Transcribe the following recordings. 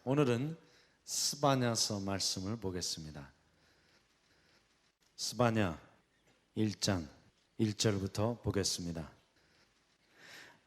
오늘은 스바냐서 말씀을 보겠습니다. 스바냐 1장 1절부터 보겠습니다.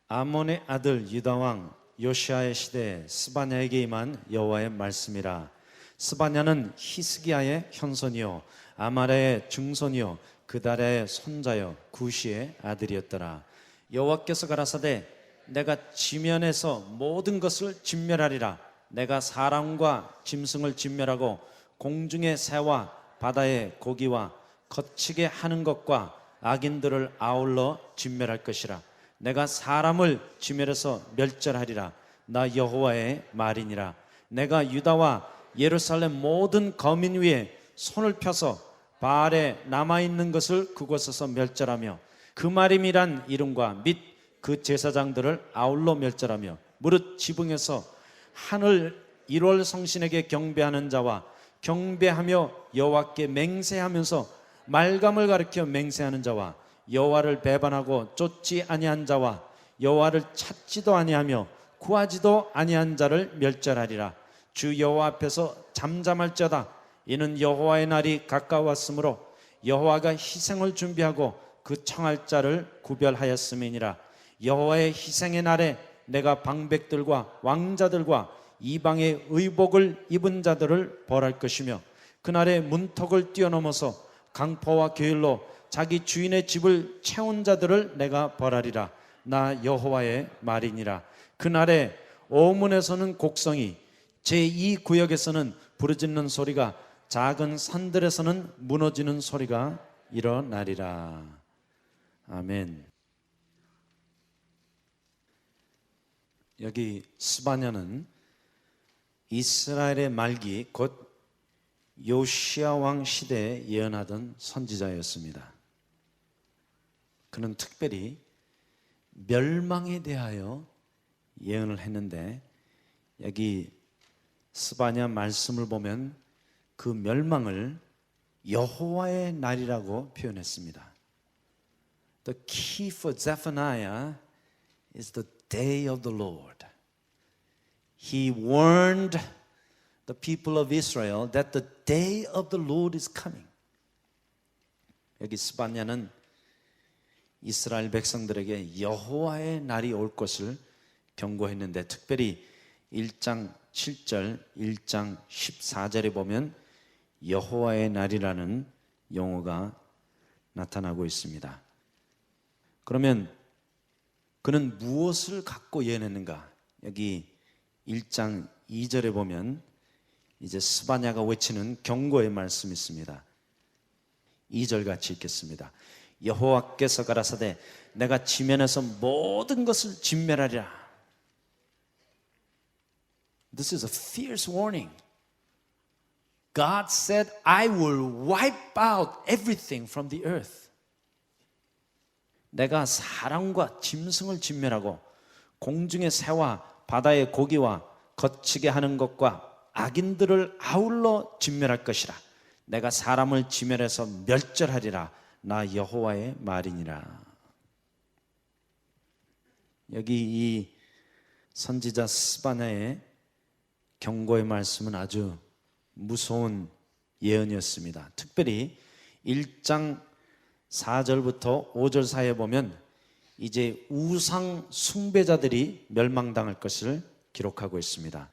아몬의 아들 유다왕 요시아의 시대에 스바냐에게 임한 여호와의 말씀이라. 스바냐는 히스기야의 현손이요 아마랴의 증손이요 그다랴의 손자요 구시의 아들이었더라. 여호와께서 가라사대 내가 지면에서 모든 것을 진멸하리라. 내가 사람과 짐승을 진멸하고 공중의 새와 바다의 고기와 거치게 하는 것과 악인들을 아울러 진멸할 것이라. 내가 사람을 진멸해서 멸절하리라. 나 여호와의 말이니라. 내가 유다와 예루살렘 모든 거민 위에 손을 펴서 바알에 남아있는 것을 그곳에서 멸절하며 그 마림이란 이름과 및 그 제사장들을 아울러 멸절하며 무릇 지붕에서 하늘 1월 성신에게 경배하는 자와 경배하며 여호와께 맹세하면서 말감을 가리켜 맹세하는 자와 여호와를 배반하고 쫓지 아니한 자와 여호와를 찾지도 아니하며 구하지도 아니한 자를 멸절하리라. 주 여호와 앞에서 잠잠할지어다. 이는 여호와의 날이 가까웠으므로 여호와가 희생을 준비하고 그 청할 자를 구별하였음이니라. 여호와의 희생의 날에 내가 방백들과 왕자들과 이방의 의복을 입은 자들을 벌할 것이며 그날에 문턱을 뛰어넘어서 강포와 교일로 자기 주인의 집을 채운 자들을 내가 벌하리라. 나 여호와의 말이니라. 그날에 오문에서는 곡성이 제2구역에서는 부르짖는 소리가 작은 산들에서는 무너지는 소리가 일어나리라. 아멘. 여기 스바냐는 이스라엘의 말기 곧 요시야 왕 시대에 예언하던 선지자였습니다. 그는 특별히 멸망에 대하여 예언을 했는데 여기 스바냐 말씀을 보면 그 멸망을 여호와의 날이라고 표현했습니다. The key for Zephaniah is the day of the Lord. He warned the people of Israel that the day of the Lord is coming. 여기 스바냐는 이스라엘 백성들에게 여호와의 날이 올 것을 경고했는데 특별히 1장 7절, 1장 14절에 보면 여호와의 날이라는 용어가 나타나고 있습니다. 그러면 그는 무엇을 갖고 예언했는가? 여기 1장 2절에 보면 이제 스바냐가 외치는 경고의 말씀이 있습니다. 2절 같이 읽겠습니다. 여호와께서 가라사대 내가 지면에서 모든 것을 진멸하리라. This is a fierce warning. God said, I will wipe out everything from the earth. 내가 사람과 짐승을 진멸하고 공중의 새와 바다의 고기와 거치게 하는 것과 악인들을 아울러 진멸할 것이라. 내가 사람을 진멸해서 멸절하리라. 나 여호와의 말이니라. 여기 이 선지자 스바냐의 경고의 말씀은 아주 무서운 예언이었습니다. 특별히 1장 4절부터 5절 사이에 보면 이제 우상 숭배자들이 멸망당할 것을 기록하고 있습니다.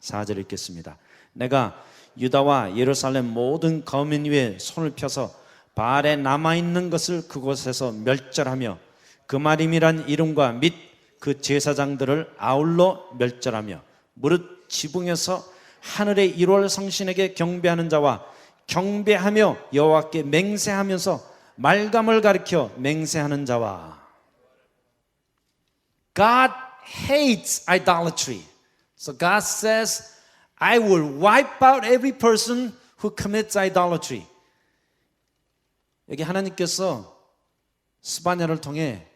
4절 읽겠습니다. 내가 유다와 예루살렘 모든 거민 위에 손을 펴서 바알에 남아있는 것을 그곳에서 멸절하며 그 마림이란 이름과 및 그 제사장들을 아울러 멸절하며 무릇 지붕에서 하늘의 1월 성신에게 경배하는 자와 경배하며 여호와께 맹세하면서 말감을 가리켜 맹세하는 자와. God hates idolatry. So God says, I will wipe out every person who commits idolatry. 여기 하나님께서 스바냐를 통해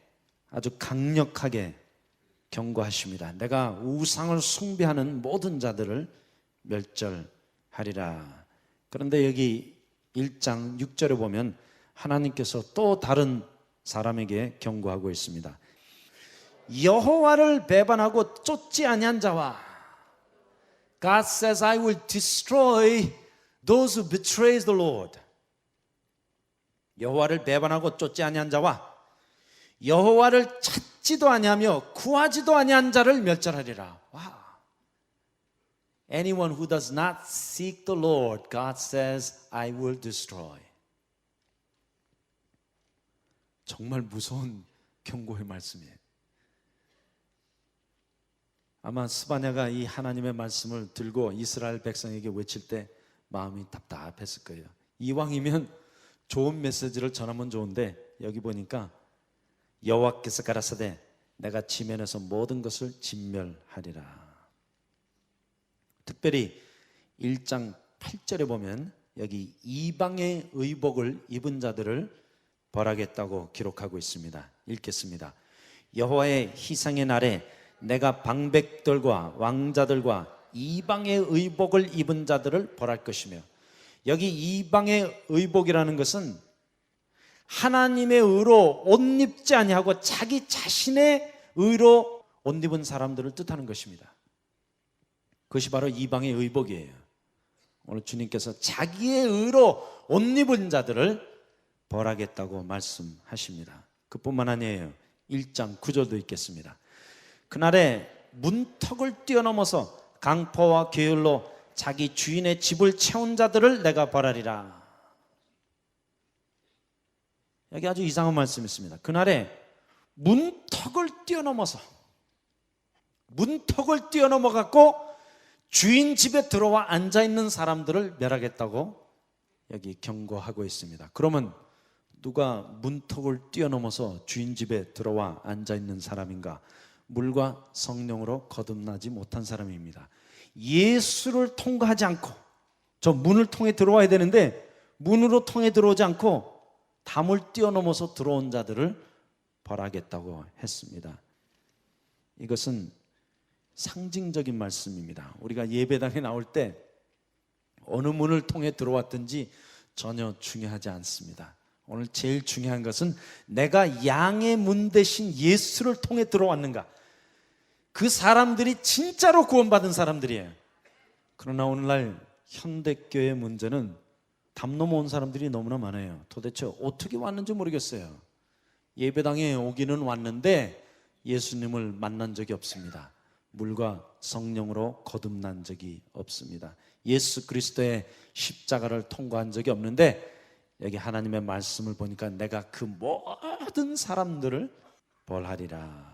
아주 강력하게 경고하십니다. 내가 우상을 숭배하는 모든 자들을 멸절하리라. 그런데 여기 1장 6절에 보면 하나님께서 또 다른 사람에게 경고하고 있습니다. 여호와를 배반하고 쫓지 아니한 자와 God says, I will destroy those who betrays the Lord. 여호와를 배반하고 쫓지 아니한 자와 여호와를 찾지도 아니하며 구하지도 아니한 자를 멸절하리라. 와. Anyone who does not seek the Lord, God says, I will destroy. 정말 무서운 경고의 말씀이에요. 아마 스바냐가 이 하나님의 말씀을 들고 이스라엘 백성에게 외칠 때 마음이 답답했을 거예요. 이왕이면 좋은 메시지를 전하면 좋은데 여기 보니까 여호와께서 가라사대 내가 지면에서 모든 것을 진멸하리라. 특별히 1장 8절에 보면 여기 이방의 의복을 입은 자들을 벌하겠다고 기록하고 있습니다. 읽겠습니다. 여호와의 희상의 날에 내가 방백들과 왕자들과 이방의 의복을 입은 자들을 벌할 것이며, 여기 이방의 의복이라는 것은 하나님의 의로 옷 입지 아니하고 자기 자신의 의로 옷 입은 사람들을 뜻하는 것입니다. 그것이 바로 이방의 의복이에요. 오늘 주님께서 자기의 의로 옷 입은 자들을 벌하겠다고 말씀하십니다. 그뿐만 아니에요. 1장 9절도 읽겠습니다. 그날에 문턱을 뛰어넘어서 강포와 계율로 자기 주인의 집을 채운 자들을 내가 벌하리라. 여기 아주 이상한 말씀이 있습니다. 그날에 문턱을 뛰어넘어 갖고 주인 집에 들어와 앉아있는 사람들을 멸하겠다고 여기 경고하고 있습니다. 그러면 누가 문턱을 뛰어넘어서 주인 집에 들어와 앉아있는 사람인가? 물과 성령으로 거듭나지 못한 사람입니다. 예수를 통과하지 않고, 저 문을 통해 들어와야 되는데 문으로 통해 들어오지 않고 담을 뛰어넘어서 들어온 자들을 벌하겠다고 했습니다. 이것은 상징적인 말씀입니다. 우리가 예배당에 나올 때 어느 문을 통해 들어왔든지 전혀 중요하지 않습니다. 오늘 제일 중요한 것은 내가 양의 문 대신 예수를 통해 들어왔는가? 그 사람들이 진짜로 구원받은 사람들이에요. 그러나 오늘날 현대교회 문제는 담 넘어온 사람들이 너무나 많아요. 도대체 어떻게 왔는지 모르겠어요. 예배당에 오기는 왔는데 예수님을 만난 적이 없습니다. 물과 성령으로 거듭난 적이 없습니다. 예수 그리스도의 십자가를 통과한 적이 없는데 여기 하나님의 말씀을 보니까 내가 그 모든 사람들을 벌하리라.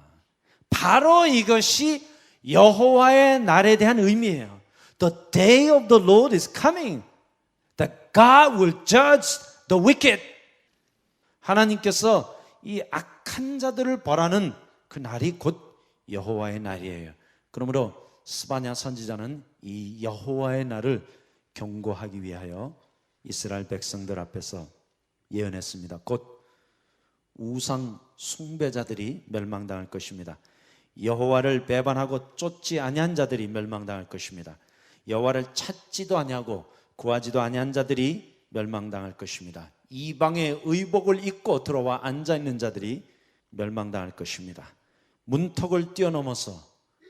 바로 이것이 여호와의 날에 대한 의미예요. The day of the Lord is coming. That God will judge the wicked. 하나님께서 이 악한 자들을 벌하는 그 날이 곧 여호와의 날이에요. 그러므로 스바냐 선지자는 이 여호와의 날을 경고하기 위하여 이스라엘 백성들 앞에서 예언했습니다. 곧 우상 숭배자들이 멸망당할 것입니다. 여호와를 배반하고 쫓지 아니한 자들이 멸망당할 것입니다. 여호와를 찾지도 아니하고 구하지도 아니한 자들이 멸망당할 것입니다. 이방의 의복을 입고 들어와 앉아있는 자들이 멸망당할 것입니다. 문턱을 뛰어넘어서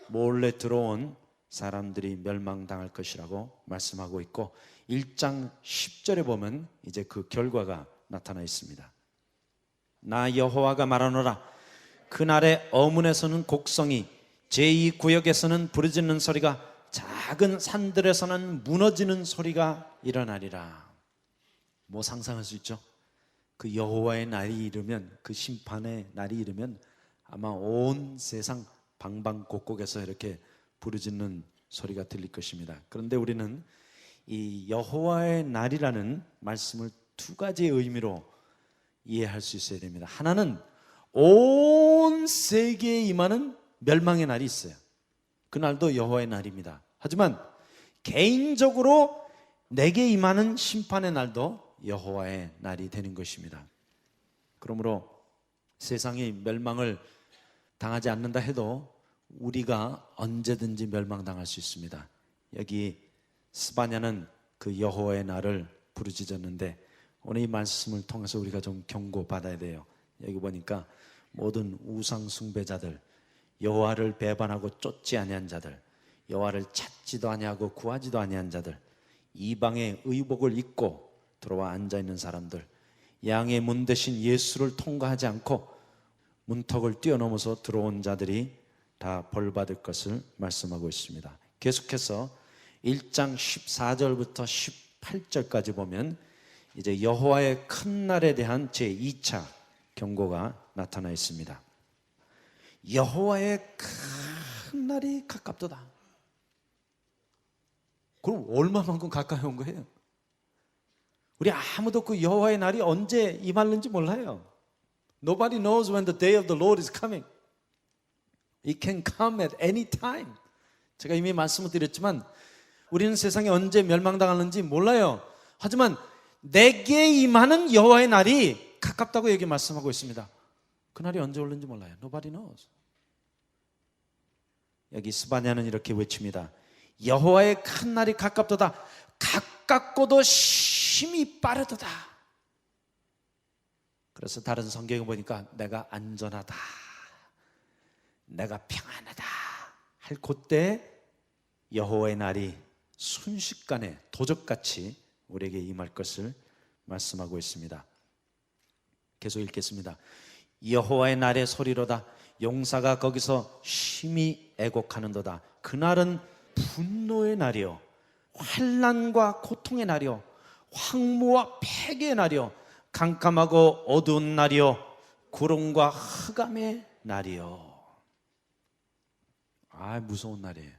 몰래 들어온 사람들이 멸망당할 것이라고 말씀하고 있고 1장 10절에 보면 이제 그 결과가 나타나 있습니다. 나 여호와가 말하노라. 그날의 어문에서는 곡성이, 제2구역에서는 부르짖는 소리가, 작은 산들에서는 무너지는 소리가 일어나리라. 뭐 상상할 수 있죠? 그 여호와의 날이 이르면, 그 심판의 날이 이르면 아마 온 세상 방방곡곡에서 이렇게 부르짖는 소리가 들릴 것입니다. 그런데 우리는 이 여호와의 날이라는 말씀을 두 가지의 의미로 이해할 수 있어야 됩니다. 하나는 온 세계에 임하는 멸망의 날이 있어요. 그날도 여호와의 날입니다. 하지만 개인적으로 내게 임하는 심판의 날도 여호와의 날이 되는 것입니다. 그러므로 세상이 멸망을 당하지 않는다 해도 우리가 언제든지 멸망당할 수 있습니다. 여기 스바냐는 그 여호와의 날을 부르짖었는데 오늘 이 말씀을 통해서 우리가 좀 경고받아야 돼요. 여기 보니까 모든 우상 숭배자들, 여호와를 배반하고 쫓지 아니한 자들, 여호와를 찾지도 아니하고 구하지도 아니한 자들, 이방의 의복을 입고 들어와 앉아있는 사람들, 양의 문 대신 예수를 통과하지 않고 문턱을 뛰어넘어서 들어온 자들이 다 벌받을 것을 말씀하고 있습니다. 계속해서 1장 14절부터 18절까지 보면 이제 여호와의 큰 날에 대한 제2차 경고가 나타나 있습니다. 여호와의 큰 날이 가깝도다. 그럼 얼마만큼 가까이 온 거예요? 우리 아무도 그 여호와의 날이 언제 임하는지 몰라요. Nobody knows when the day of the Lord is coming. It can come at any time. 제가 이미 말씀을 드렸지만 우리는 세상에 언제 멸망당하는지 몰라요. 하지만 내게 임하는 여호와의 날이 가깝다고 여기 말씀하고 있습니다. 그 날이 언제 올는지 몰라요. Nobody knows. 여기 스바냐는 이렇게 외칩니다. 여호와의 큰 날이 가깝도다. 가깝고도 심히 빠르도다. 그래서 다른 성경에 보니까 내가 안전하다, 내가 평안하다 할 그때 여호와의 날이 순식간에 도적같이 우리에게 임할 것을 말씀하고 있습니다. 계속 읽겠습니다. 여호와의 날의 소리로다. 용사가 거기서 심히 애곡하는도다. 그날은 분노의 날이요, 환난과 고통의 날이요, 황무와 폐기의 날이요, 캄캄하고 어두운 날이요, 구름과 흑암의 날이요. 아, 무서운 날이에요.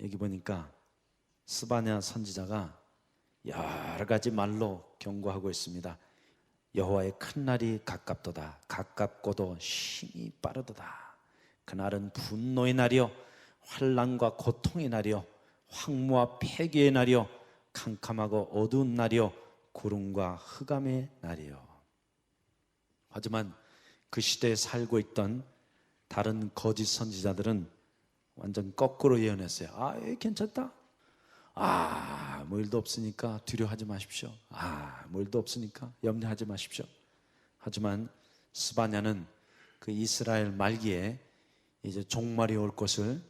여기 보니까 스바냐 선지자가 여러 가지 말로 경고하고 있습니다. 여호와의 큰 날이 가깝도다. 가깝고도 심히 빠르도다. 그날은 분노의 날이요, 환난과 고통의 날이요, 황무와 폐기의 날이요, 캄캄하고 어두운 날이요, 구름과 흑암의 날이요. 하지만 그 시대에 살고 있던 다른 거짓 선지자들은 완전 거꾸로 예언했어요. 아, 괜찮다. 아, 뭐 일도 없으니까 두려워하지 마십시오. 아, 뭐 일도 없으니까 염려하지 마십시오. 하지만 스바냐는 그 이스라엘 말기에 이제 종말이 올 것을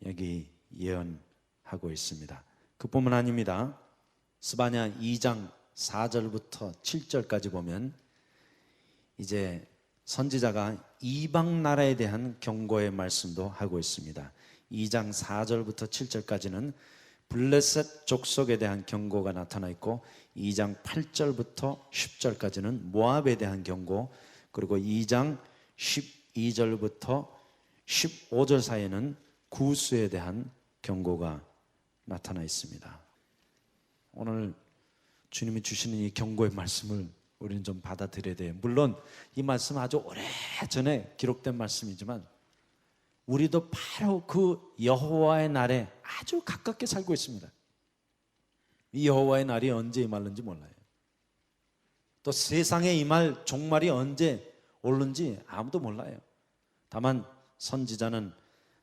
여기 예언하고 있습니다. 그뿐만 아닙니다. 스바냐 2장 4절부터 7절까지 보면 이제 선지자가 이방 나라에 대한 경고의 말씀도 하고 있습니다. 2장 4절부터 7절까지는 블레셋 족속에 대한 경고가 나타나 있고 2장 8절부터 10절까지는 모압에 대한 경고, 그리고 2장 12절부터 15절 사이에는 구스에 대한 경고가 나타나 있습니다. 오늘 주님이 주시는 이 경고의 말씀을 우리는 좀 받아들여야 돼요. 물론 이 말씀은 아주 오래전에 기록된 말씀이지만 우리도 바로 그 여호와의 날에 아주 가깝게 살고 있습니다. 이 여호와의 날이 언제 임할는지 몰라요. 또 세상에 임할 종말이 언제 오는지 아무도 몰라요. 다만 선지자는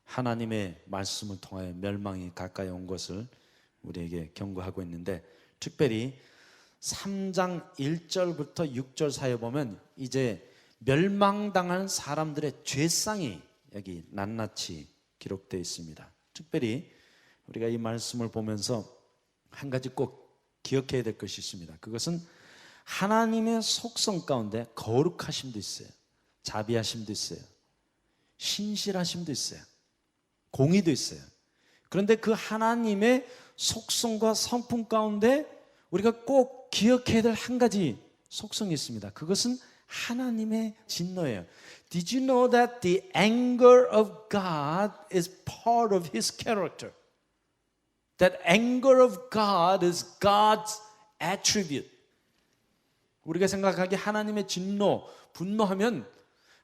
하나님의 말씀을 통하여 멸망이 가까이 온 것을 우리에게 경고하고 있는데, 특별히 3장 1절부터 6절 사이에 보면 이제 멸망당한 사람들의 죄상이 여기 낱낱이 기록되어 있습니다. 특별히 우리가 이 말씀을 보면서 한 가지 꼭 기억해야 될 것이 있습니다. 그것은 하나님의 속성 가운데 거룩하심도 있어요, 자비하심도 있어요, 신실하심도 있어요, 공의도 있어요. 그런데 그 하나님의 속성과 성품 가운데 우리가 꼭 기억해야 될 한 가지 속성이 있습니다. 그것은 하나님의 진노예요. Did you know that the anger of God is part of His character? That anger of God is God's attribute. 우리가 생각하기에 하나님의 진노, 분노하면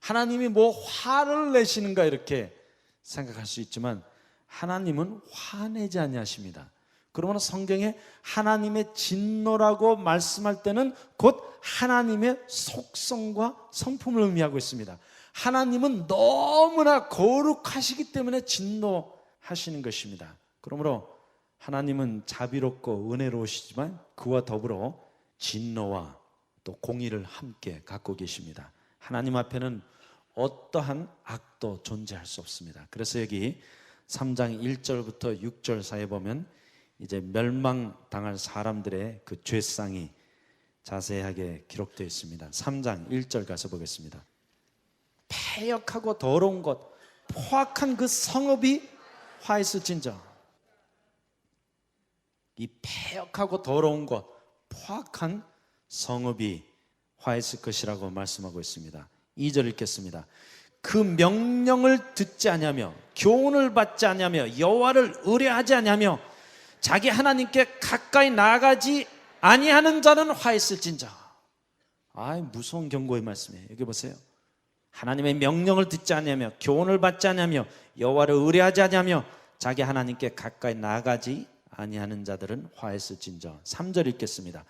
하나님이 뭐 화를 내시는가 이렇게 생각할 수 있지만 하나님은 화내지 아니하십니다. 그러므로 성경에 하나님의 진노라고 말씀할 때는 곧 하나님의 속성과 성품을 의미하고 있습니다. 하나님은 너무나 거룩하시기 때문에 진노하시는 것입니다. 그러므로 하나님은 자비롭고 은혜로우시지만 그와 더불어 진노와 또 공의를 함께 갖고 계십니다. 하나님 앞에는 어떠한 악도 존재할 수 없습니다. 그래서 여기 3장 1절부터 6절 사이에 보면 이제 멸망당할 사람들의 그 죄상이 자세하게 기록되어 있습니다. 3장 1절 가서 보겠습니다. 패역하고 더러운 것 포악한 그 성읍이 화했을진저. 이 패역하고 더러운 것 포악한 성읍이 화했을 것이라고 말씀하고 있습니다. 2절 읽겠습니다. 그 명령을 듣지 아니하며 교훈을 받지 아니하며 여호와를 의뢰하지 아니하며 자기 하나님께 가까이 나아가지 아니하는 자는 화했을진저. 무서운 경고의 말씀이에요. 여기 보세요. 하나님의 명령을 듣지 아니하며 교훈을 받지 아니하며 여호와를 의뢰하지 아니하며 자기 하나님께 가까이 나아가지 아니하는 자들은 화했을진저. 3절 읽겠습니다.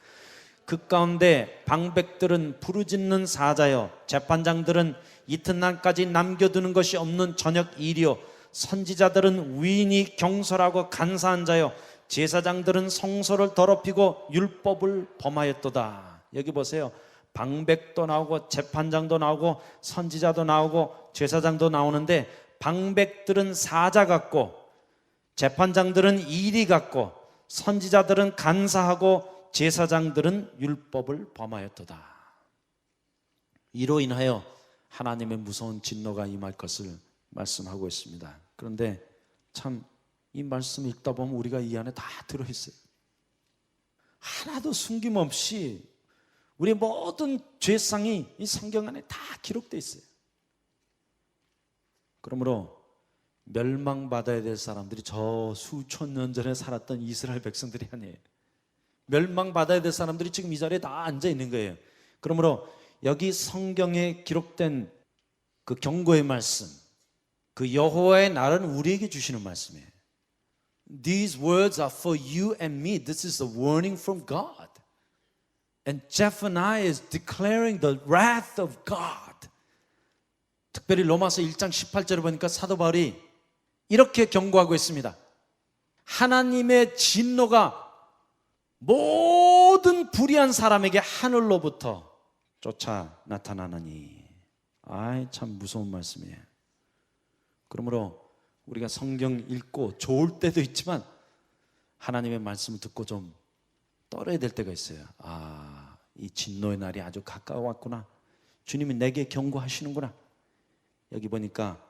그 가운데 방백들은 부르짖는 사자여 재판장들은 이튿날까지 남겨두는 것이 없는 저녁 일이요 선지자들은 위인이 경솔하고 간사한 자여 제사장들은 성소를 더럽히고 율법을 범하였도다. 여기 보세요. 방백도 나오고 재판장도 나오고 선지자도 나오고 제사장도 나오는데 방백들은 사자 같고 재판장들은 이리 같고 선지자들은 간사하고 제사장들은 율법을 범하였도다. 이로 인하여 하나님의 무서운 진노가 임할 것을 말씀하고 있습니다. 그런데 참 이 말씀 읽다 보면 우리가 이 안에 다 들어있어요. 하나도 숨김없이 우리의 모든 죄상이 이 성경 안에 다 기록되어 있어요. 그러므로 멸망받아야 될 사람들이 저 수천 년 전에 살았던 이스라엘 백성들이 아니에요. 멸망받아야 될 사람들이 지금 이 자리에 다 앉아 있는 거예요. 그러므로 여기 성경에 기록된 그 경고의 말씀, 그 여호와의 날은 우리에게 주시는 말씀이에요. These words are for you and me. This is a warning from God. And Zephaniah is declaring the wrath of God. 특별히 로마서 1장 18절을 보니까 사도 바울이 이렇게 경고하고 있습니다. 하나님의 진노가 모든 불의한 사람에게 하늘로부터 쫓아 나타나느니. 참 무서운 말씀이에요. 그러므로 우리가 성경 읽고 좋을 때도 있지만 하나님의 말씀을 듣고 좀 떨어야 될 때가 있어요. 이 진노의 날이 아주 가까워왔구나. 주님이 내게 경고하시는구나. 여기 보니까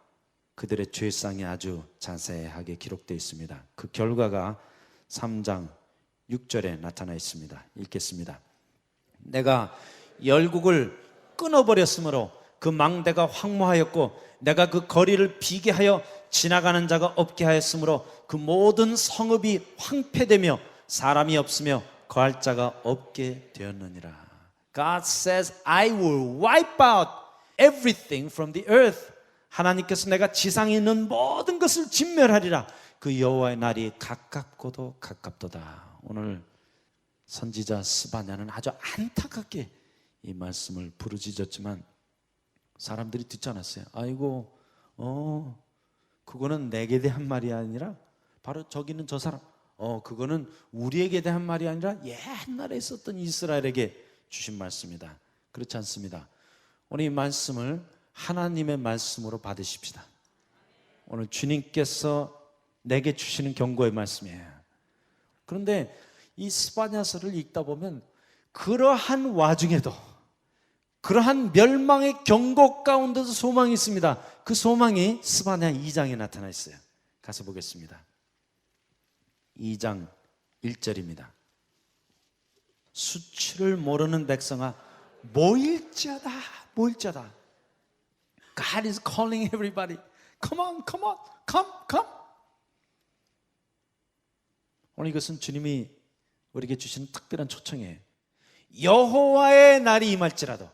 그들의 죄상이 아주 자세하게 기록되어 있습니다. 그 결과가 3장 6절에 나타나 있습니다. 읽겠습니다. 내가 열국을 끊어버렸으므로 그 망대가 황무하였고 내가 그 거리를 비게 하여 지나가는 자가 없게 하였으므로 그 모든 성읍이 황폐되며 사람이 없으며 거할 자가 없게 되었느니라. God says, I will wipe out everything from the earth. 하나님께서 내가 지상에 있는 모든 것을 진멸하리라. 그 여호와의 날이 가깝고도 가깝도다. 오늘 선지자 스바냐는 아주 안타깝게 이 말씀을 부르짖었지만 사람들이 듣지 않았어요. 아이고, 그거는 내게 대한 말이 아니라 바로 저기 있는 저 사람, 그거는 우리에게 대한 말이 아니라 옛날에 있었던 이스라엘에게 주신 말씀이다. 그렇지 않습니다. 오늘 이 말씀을 하나님의 말씀으로 받으십시다. 오늘 주님께서 내게 주시는 경고의 말씀이에요. 그런데 이 스바냐서를 읽다 보면 그러한 와중에도 그러한 멸망의 경고 가운데도 소망이 있습니다. 그 소망이 스바냐 2장에 나타나 있어요. 가서 보겠습니다. 2장 1절입니다. 수치를 모르는 백성아 모일지어다. 모일지어다. God is calling everybody. Come on, come on, come, come. 오늘 이것은 주님이 우리에게 주신 특별한 초청이에요. 여호와의 날이 임할지라도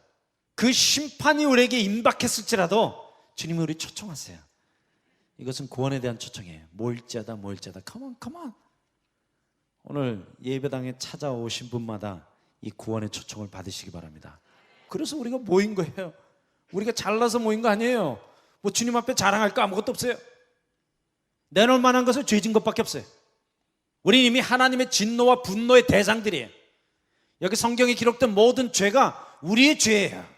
그 심판이 우리에게 임박했을지라도 주님이 우리 초청하세요. 이것은 구원에 대한 초청이에요. 모일지어다 모일지어다. Come on, come on. 오늘 예배당에 찾아오신 분마다 이 구원의 초청을 받으시기 바랍니다. 그래서 우리가 모인 거예요. 우리가 잘나서 모인 거 아니에요. 뭐 주님 앞에 자랑할 거 아무것도 없어요. 내놓을 만한 것은 죄진 것밖에 없어요. 우리 이미 하나님의 진노와 분노의 대상들이에요. 여기 성경에 기록된 모든 죄가 우리의 죄예요.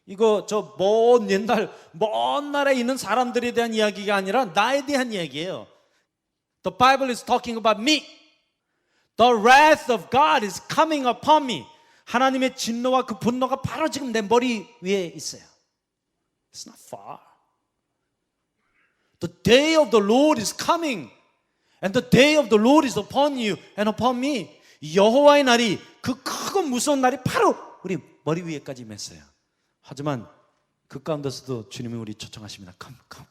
이거 먼 옛날 먼 나라에 있는 사람들에 대한 이야기가 아니라 나에 대한 이야기예요. The Bible is talking about me. The wrath of God is coming upon me. 하나님의 진노와 그 분노가 바로 지금 내 머리 위에 있어요. It's not far. The day of the Lord is coming. And the day of the Lord is upon you and upon me. 여호와의 날이, 그 크고 무서운 날이 바로 우리 머리 위에까지 맸어요. 하지만 그 가운데서도 주님이 우리 초청하십니다. Come, come.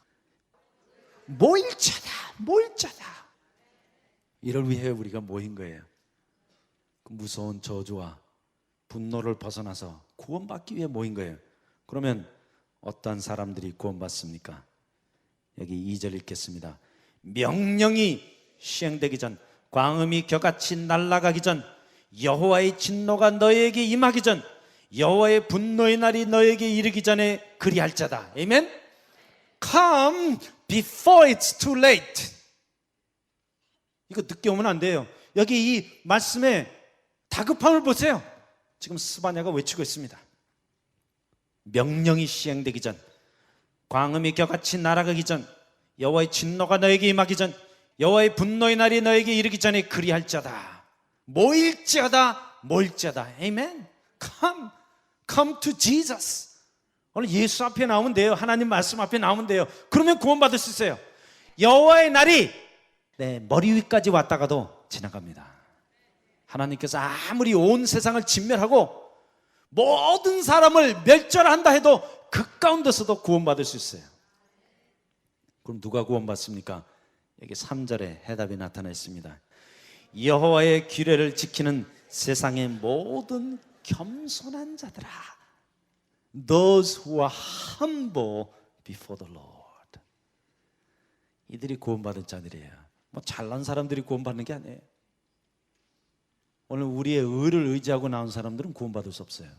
모일자다. 이를 위해 우리가 모인 거예요. 그 무서운 저주와 분노를 벗어나서 구원받기 위해 모인 거예요. 그러면 어떠한 사람들이 구원받습니까? 여기 2절 읽겠습니다. 명령이 시행되기 전, 광음이 겨같이 날아가기 전, 여호와의 진노가 너에게 임하기 전, 여호와의 분노의 날이 너에게 이르기 전에 그리할 자다. 아멘. Come before it's too late. 이거 늦게 오면 안 돼요. 여기 이 말씀에 다급함을 보세요. 지금 스바냐가 외치고 있습니다. 명령이 시행되기 전, 광음이 겨같이 날아가기 전, 여호와의 진노가 너에게 임하기 전, 여호와의 분노의 날이 너에게 이르기 전에 그리할 자다. 모일지어다. 아멘. Come to Jesus. 오늘 예수 앞에 나오면 돼요. 하나님 말씀 앞에 나오면 돼요. 그러면 구원받을 수 있어요. 여호와의 날이 내 머리 위까지 왔다가도 지나갑니다. 하나님께서 아무리 온 세상을 진멸하고 모든 사람을 멸절한다 해도 그 가운데서도 구원받을 수 있어요. 그럼 누가 구원받습니까? 여기 3절에 해답이 나타나 있습니다. 여호와의 규례를 지키는 세상의 모든 겸손한 자들아. Those who are humble before the Lord. 이들이 구원받은 자들이에요. 뭐 잘난 사람들이 구원받는 게 아니에요. 오늘 우리의 의를 의지하고 나온 사람들은 구원받을 수 없어요.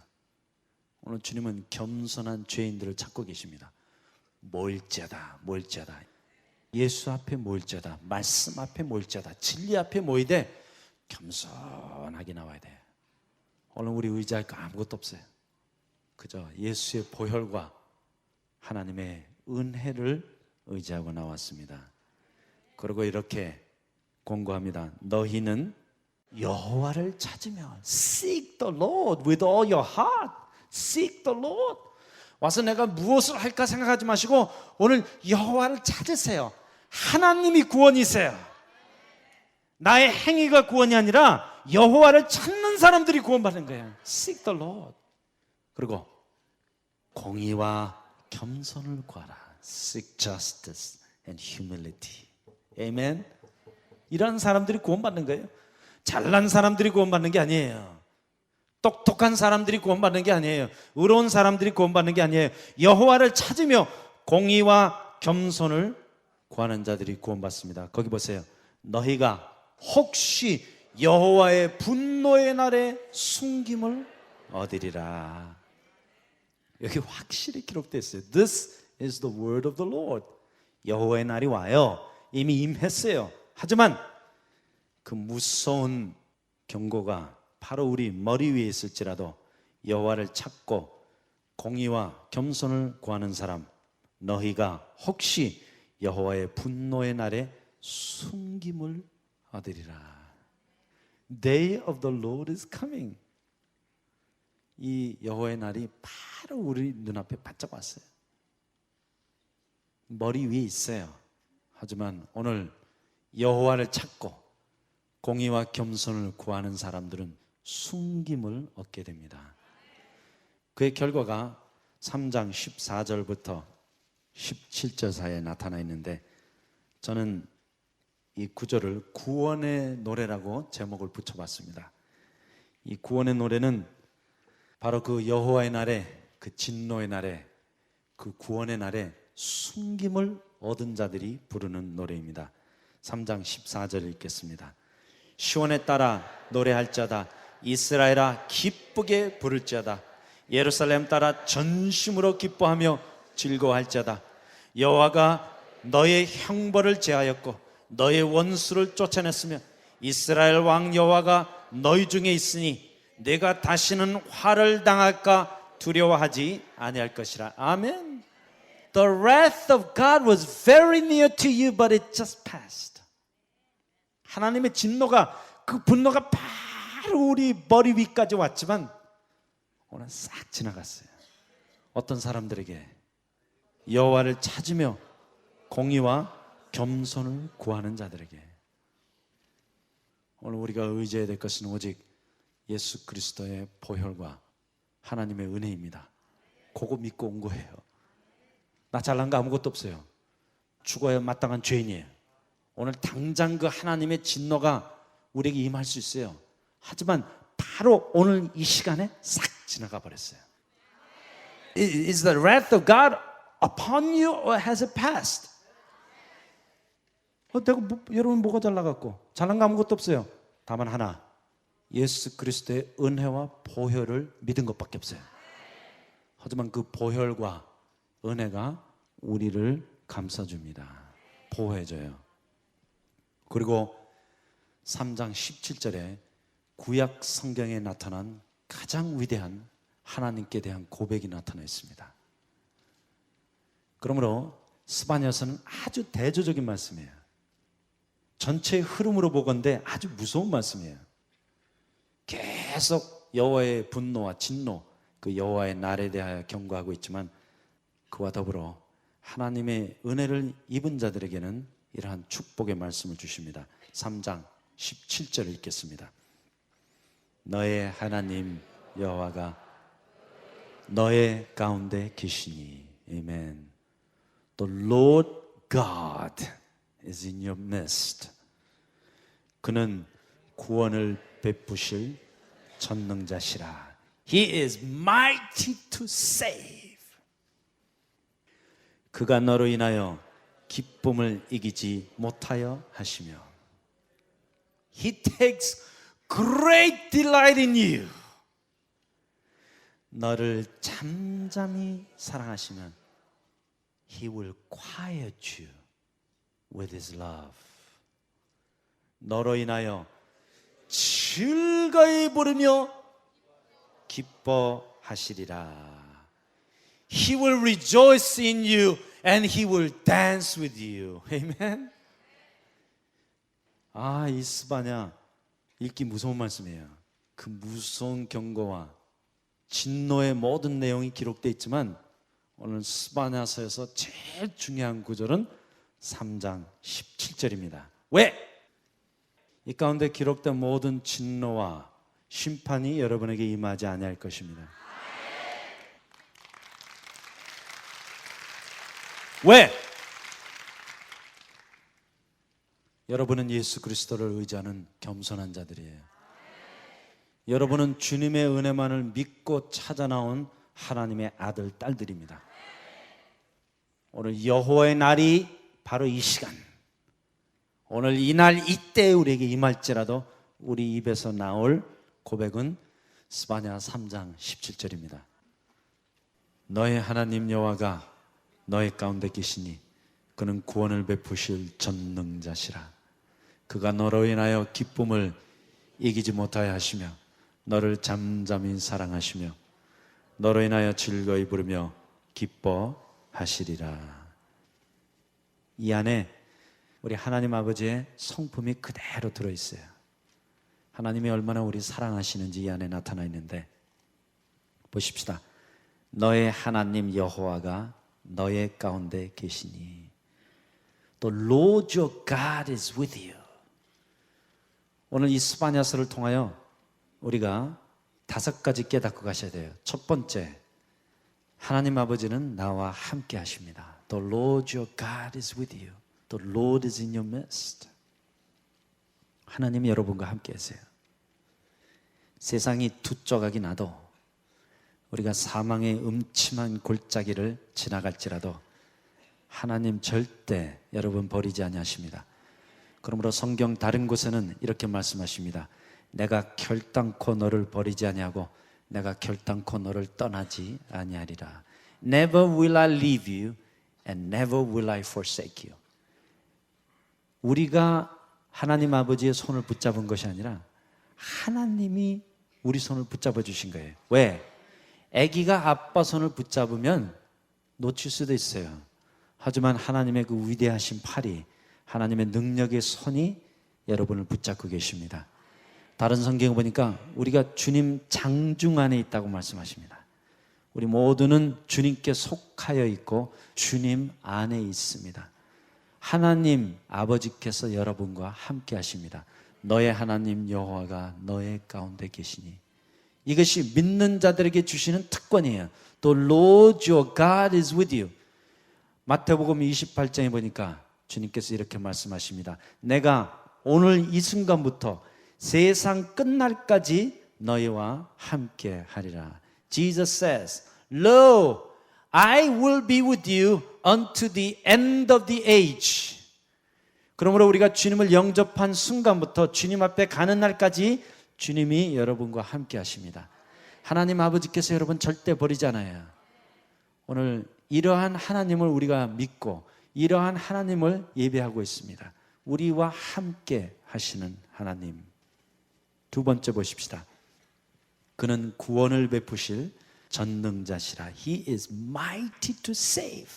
오늘 주님은 겸손한 죄인들을 찾고 계십니다. 모일자다. 예수 앞에 모일자다. 말씀 앞에 모일자다. 진리 앞에 모이되 겸손하게 나와야 돼요. 오늘 우리 의지할 거 아무것도 없어요. 그저 예수의 보혈과 하나님의 은혜를 의지하고 나왔습니다. 그리고 이렇게 공고합니다. 너희는 여호와를 찾으며 Seek the Lord with all your heart. Seek the Lord. 와서 내가 무엇을 할까 생각하지 마시고 오늘 여호와를 찾으세요. 하나님이 구원이세요. 나의 행위가 구원이 아니라 여호와를 찾는 사람들이 구원받는 거예요. Seek the Lord. 그리고 공의와 겸손을 구하라. Seek justice and humility. 아멘. 이런 사람들이 구원받는 거예요. 잘난 사람들이 구원받는 게 아니에요. 똑똑한 사람들이 구원받는 게 아니에요. 의로운 사람들이 구원받는 게 아니에요. 여호와를 찾으며 공의와 겸손을 구하는 자들이 구원받습니다. 거기 보세요. 너희가 혹시 여호와의 분노의 날에 숨김을 얻으리라. 여기 확실히 기록되어 있어요. This is the word of the Lord. 여호와의 날이 와요. 이미 임했어요. 하지만 그 무서운 경고가 바로 우리 머리 위에 있을지라도 여호와를 찾고 공의와 겸손을 구하는 사람, 너희가 혹시 여호와의 분노의 날에 숨김을 얻으리라. Day of the Lord is coming. 이 여호와의 날이 바로 우리 눈앞에 바짝 왔어요. 머리 위에 있어요. 하지만 오늘 여호와를 찾고 공의와 겸손을 구하는 사람들은 숨김을 얻게 됩니다. 그의 결과가 3장 14절부터 17절 사이에 나타나 있는데 저는 이 구절을 구원의 노래라고 제목을 붙여봤습니다. 이 구원의 노래는 바로 그 여호와의 날에, 그 진노의 날에, 그 구원의 날에 숨김을 얻은 자들이 부르는 노래입니다. 3장 14절 읽겠습니다. 시온에 따라 노래할 자다. 이스라엘아 기쁘게 부를 자다. 예루살렘 따라 전심으로 기뻐하며 즐거워할 자다. 여호와가 너의 형벌을 제하였고 너의 원수를 쫓아냈으며 이스라엘 왕 여호와가 너희 중에 있으니 내가 다시는 화를 당할까 두려워하지 아니할 것이라. 아멘. The wrath of God was very near to you, but it just passed. 하나님의 진노가, 그 분노가 바로 우리 머리 위까지 왔지만 오늘 싹 지나갔어요. 어떤 사람들에게? 여호와를 찾으며 공의와 겸손을 구하는 자들에게. 오늘 우리가 의지해야 될 것은 오직 예수 그리스도의 보혈과 하나님의 은혜입니다. 그거 믿고 온 거예요. 나 잘난 거 아무것도 없어요. 죽어야 마땅한 죄인이에요. 오늘 당장 그 하나님의 진노가 우리에게 임할 수 있어요. 하지만 바로 오늘 이 시간에 싹 지나가 버렸어요. Is the wrath of God upon you or has it passed? 여러분 뭐가 잘나갔고 잘난 거 아무것도 없어요. 다만 하나, 예수 그리스도의 은혜와 보혈을 믿은 것밖에 없어요. 하지만 그 보혈과 은혜가 우리를 감싸줍니다. 보호해줘요. 그리고 3장 17절에 구약 성경에 나타난 가장 위대한 하나님께 대한 고백이 나타나 있습니다. 그러므로 스바냐서는 아주 대조적인 말씀이에요. 전체의 흐름으로 보건대 아주 무서운 말씀이에요. 계속 여호와의 분노와 진노, 그 여호와의 날에 대하여 경고하고 있지만 그와 더불어 하나님의 은혜를 입은 자들에게는 이러한 축복의 말씀을 주십니다. 3장 17절을 읽겠습니다. 너의 하나님 여호와가 너의 가운데 계시니. 아멘. The Lord God is in your midst. 그는 구원을 베푸실 전능자시라. He is mighty to save. 그가 너로 인하여 기쁨을 이기지 못하여 하시며 He takes great delight in you. 너를 잠잠히 사랑하시면 He will quiet you with His love. 너로 인하여 즐거이 부르며 기뻐하시리라. He will rejoice in you and He will dance with you. Amen. 이 스바냐 읽기 무서운 말씀이에요. 그 무서운 경고와 진노의 모든 내용이 기록되어 있지만 오늘 스바냐서에서 제일 중요한 구절은 3장 17절입니다. 왜? 이 가운데 기록된 모든 진노와 심판이 여러분에게 임하지 아니할 것입니다. 왜? 여러분은 예수 그리스도를 의지하는 겸손한 자들이에요. 여러분은 주님의 은혜만을 믿고 찾아 나온 하나님의 아들, 딸들입니다. 오늘 여호와의 날이 바로 이 시간, 오늘 이날 이때 우리에게 임할지라도 우리 입에서 나올 고백은 스바냐 3장 17절입니다. 너의 하나님 여호와가 너의 가운데 계시니 그는 구원을 베푸실 전능자시라. 그가 너로 인하여 기쁨을 이기지 못하여 하시며 너를 잠잠히 사랑하시며 너로 인하여 즐거이 부르며 기뻐하시리라. 이 안에 우리 하나님 아버지의 성품이 그대로 들어있어요. 하나님이 얼마나 우리 사랑하시는지 이 안에 나타나 있는데 보십시다. 너의 하나님 여호와가 너의 가운데 계시니 The Lord your God is with you. 오늘 이 스바냐서를 통하여 우리가 5가지 깨닫고 가셔야 돼요. 첫 번째, 하나님 아버지는 나와 함께 하십니다. The Lord your God is with you. The Lord is in your midst. 하나님이 여러분과 함께 하세요. 세상이 두 조각이 나도 우리가 사망의 음침한 골짜기를 지나갈지라도 하나님 절대 여러분 버리지 아니하십니다. 그러므로 성경 다른 곳에는 이렇게 말씀하십니다. 내가 결단코 너를 버리지 아니하고 내가 결단코 너를 떠나지 아니하리라. Never will I leave you and never will I forsake you. 우리가 하나님 아버지의 손을 붙잡은 것이 아니라 하나님이 우리 손을 붙잡아 주신 거예요. 왜? 아기가 아빠 손을 붙잡으면 놓칠 수도 있어요. 하지만 하나님의 그 위대하신 팔이, 하나님의 능력의 손이 여러분을 붙잡고 계십니다. 다른 성경에 보니까 우리가 주님 장중 안에 있다고 말씀하십니다. 우리 모두는 주님께 속하여 있고 주님 안에 있습니다. 하나님 아버지께서 여러분과 함께 하십니다. 너의 하나님 여호와가 너의 가운데 계시니. 이것이 믿는 자들에게 주시는 특권이에요. The Lord your God is with you. 마태복음 28장에 보니까 주님께서 이렇게 말씀하십니다. 내가 오늘 이 순간부터 세상 끝날까지 너희와 함께 하리라. Jesus says, Lo, I will be with you unto the end of the age. 그러므로 우리가 주님을 영접한 순간부터 주님 앞에 가는 날까지 주님이 여러분과 함께 하십니다. 하나님 아버지께서 여러분 절대 버리지 않아요. 오늘 이러한 하나님을 우리가 믿고 이러한 하나님을 예배하고 있습니다. 우리와 함께 하시는 하나님. 두 번째 보십시다. 그는 구원을 베푸실 전능자시라. He is mighty to save.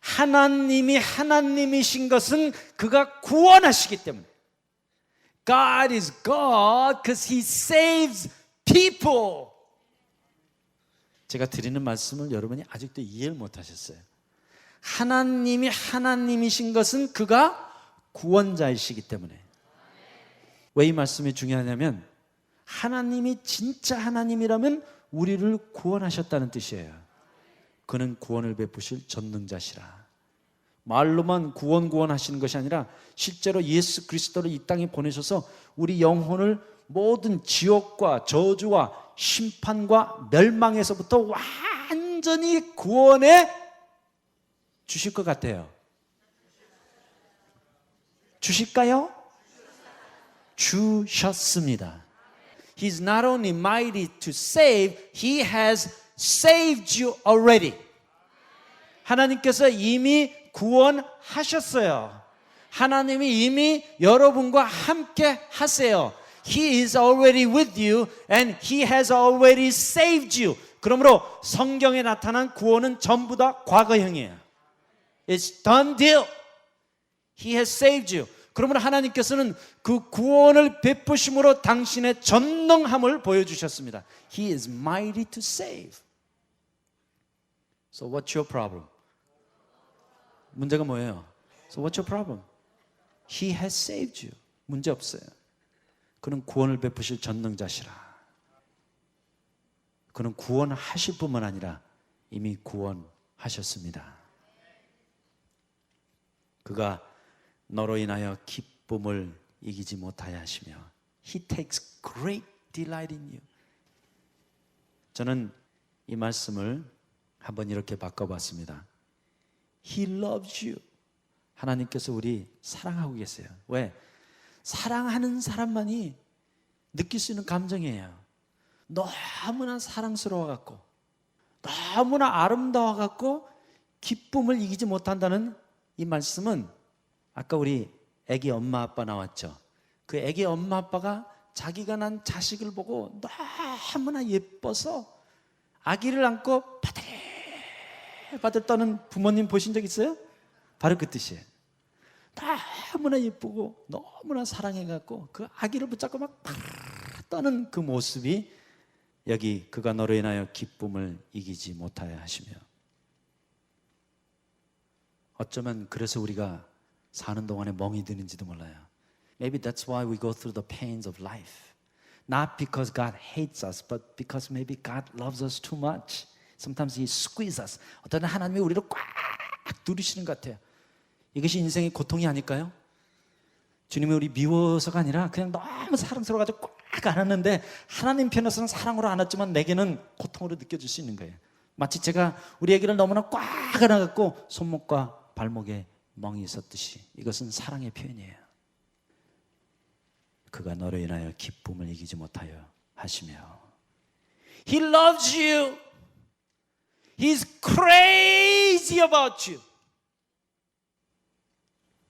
하나님이 하나님이신 것은 그가 구원하시기 때문에. God is God because He saves people. 제가 드리는 말씀을 여러분이 아직도 이해를 못하셨어요. 하나님이 하나님이신 것은 그가 구원자이시기 때문에. 왜 이 말씀이 중요하냐면 하나님이 진짜 하나님이라면 우리를 구원하셨다는 뜻이에요. 그는 구원을 베푸실 전능자시라. 말로만 구원하시는 것이 아니라 실제로 예수 그리스도를 이 땅에 보내셔서 우리 영혼을 모든 지옥과 저주와 심판과 멸망에서부터 완전히 구원해 주실 것 같아요. 주실까요? 주셨습니다. He's not only mighty to save, He has saved you already. 하나님께서 이미 구원하셨어요. 하나님이 이미 여러분과 함께 하세요. He is already with you and He has already saved you. 그러므로 성경에 나타난 구원은 전부 다 과거형이에요. It's done deal. He has saved you. 그러므로 하나님께서는 그 구원을 베푸심으로 당신의 전능함을 보여주셨습니다. He is mighty to save. So what's your problem? 문제가 뭐예요? So what's your problem? He has saved you. 문제 없어요. 그는 구원을 베푸실 전능자시라. 그는 구원하실 뿐만 아니라 이미 구원하셨습니다. 그가 너로 인하여 기쁨을 이기지 못하여 하시며 He takes great delight in you. 저는 이 말씀을 한번 이렇게 바꿔봤습니다. He loves you. 하나님께서 우리 사랑하고 계세요. 왜? 사랑하는 사람만이 느낄 수 있는 감정이에요. 너무나 사랑스러워갖고 너무나 아름다워갖고 기쁨을 이기지 못한다는 이 말씀은 아까 우리 애기 엄마 아빠 나왔죠. 그 애기 엄마 아빠가 자기가 난 자식을 보고 너무나 예뻐서 아기를 안고 바들바들 떠는 부모님 보신 적 있어요? 바로 그 뜻이에요. 너무나 예쁘고 너무나 사랑해갖고 그 아기를 붙잡고 막 떠는 그 모습이 여기 그가 너로 인하여 기쁨을 이기지 못하여 하시며, 어쩌면 그래서 우리가 사는 동안에 멍이 드는지도 몰라요. Maybe that's why we go through the pains of life. Not because God hates us, but because maybe God loves us too much. Sometimes He squeezes us. 어떤 때는 하나님이 우리를 꽉 누리시는 것 같아요. 이것이 인생의 고통이 아닐까요? 주님이 우리 미워서가 아니라 그냥 너무 사랑스러워가지고 꽉 안았는데 하나님 편에서는 사랑으로 안았지만 내게는 고통으로 느껴질 수 있는 거예요. 마치 제가 우리 아기를 너무나 꽉 안아갖고 손목과 발목에 멍이 있었듯이 이것은 사랑의 표현이에요. 그가 너로 인하여 기쁨을 이기지 못하여 하시며 He loves you. He's crazy about you.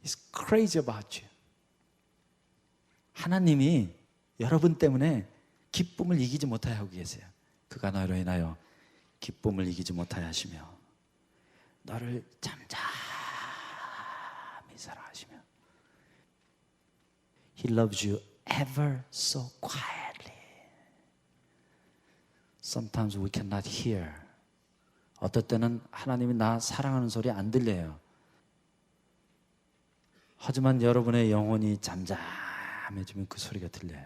He's crazy about you. 하나님이 여러분 때문에 기쁨을 이기지 못하여 하고 계세요. 그가 너로 인하여 기쁨을 이기지 못하여 하시며 너를 잠잠히 사랑하시며 He loves you ever so quietly. Sometimes we cannot hear. 어떨 때는 하나님이 나 사랑하는 소리 안 들려요. 하지만 여러분의 영혼이 잠잠해지면 그 소리가 들려요.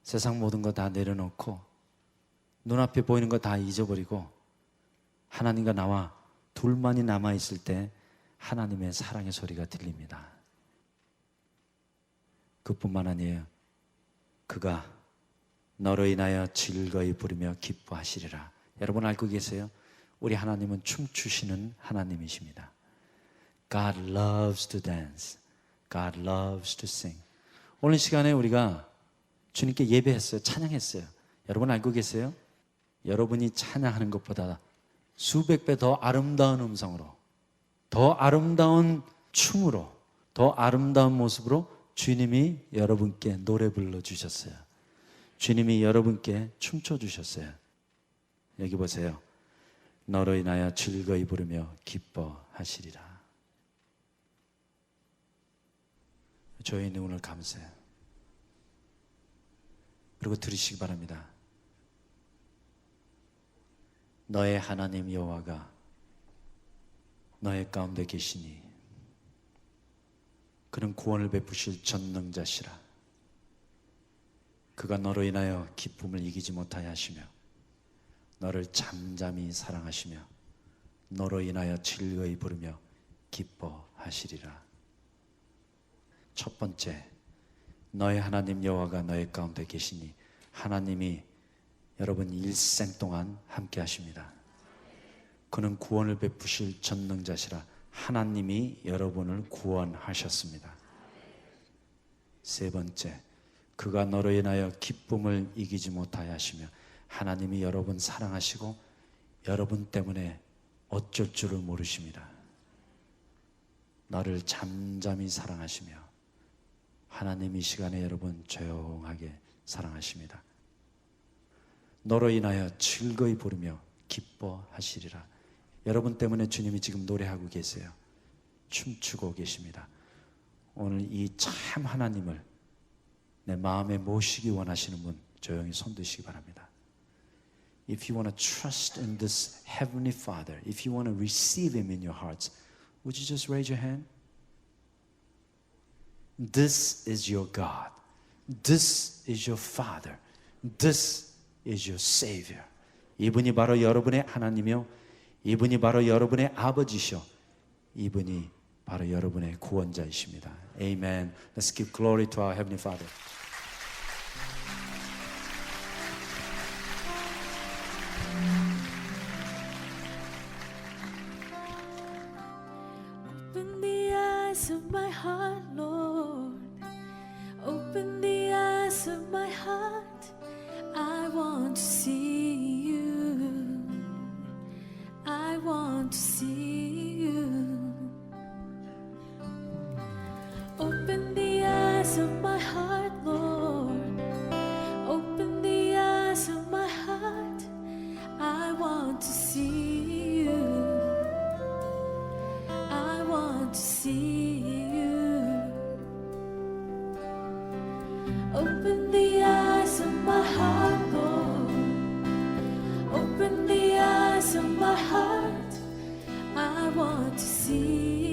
세상 모든 거 다 내려놓고 눈앞에 보이는 거 다 잊어버리고 하나님과 나와 둘만이 남아있을 때 하나님의 사랑의 소리가 들립니다. 그뿐만 아니에요. 그가 너로 인하여 즐거이 부르며 기뻐하시리라. 여러분 알고 계세요? 우리 하나님은 춤추시는 하나님이십니다. God loves to dance. God loves to sing. 오늘 시간에 우리가 주님께 예배했어요. 찬양했어요. 여러분 알고 계세요? 여러분이 찬양하는 것보다 수백 배 더 아름다운 음성으로, 더 아름다운 춤으로, 더 아름다운 모습으로 주님이 여러분께 노래 불러주셨어요. 주님이 여러분께 춤춰 주셨어요. 여기 보세요. 너로 인하여 즐거이 부르며 기뻐하시리라. 저의 눈을 감으세요. 그리고 들으시기 바랍니다. 너의 하나님 여호와가 너의 가운데 계시니 그는 구원을 베푸실 전능자시라. 그가 너로 인하여 기쁨을 이기지 못하여 하시며 너를 잠잠히 사랑하시며 너로 인하여 즐거이 부르며 기뻐하시리라. 첫 번째, 너의 하나님 여호와가 너의 가운데 계시니 하나님이 여러분 일생 동안 함께 하십니다. 그는 구원을 베푸실 전능자시라. 하나님이 여러분을 구원하셨습니다. 세 번째, 그가 너로 인하여 기쁨을 이기지 못하여 하시며 하나님이 여러분 사랑하시고 여러분 때문에 어쩔 줄을 모르십니다. 너를 잠잠히 사랑하시며 하나님 이 시간에 여러분 조용하게 사랑하십니다. 너로 인하여 즐거이 부르며 기뻐하시리라. 여러분 때문에 주님이 지금 노래하고 계세요. 춤추고 계십니다. 오늘 이 참 하나님을 내 마음에 모시기 원하시는 분 조용히 손 드시기 바랍니다. If you want to trust in this Heavenly Father, if you want to receive Him in your hearts, would you just raise your hand? This is your God. This is your Father. This is your Savior. 이분이 바로 여러분의 하나님이요, 이분이 바로 여러분의 아버지시오, 이분이 바로 여러분의 구원자이십니다. Amen. Let's give glory to our Heavenly Father. Open the eyes of my heart, Lord. Open the eyes of my heart. I want to see you. I want to see you. Open the eyes of my heart, Lord. Open the eyes of my heart. I want to see you. I want to see you. Open the eyes of my heart, Lord. Open the eyes of my heart. I want to see you.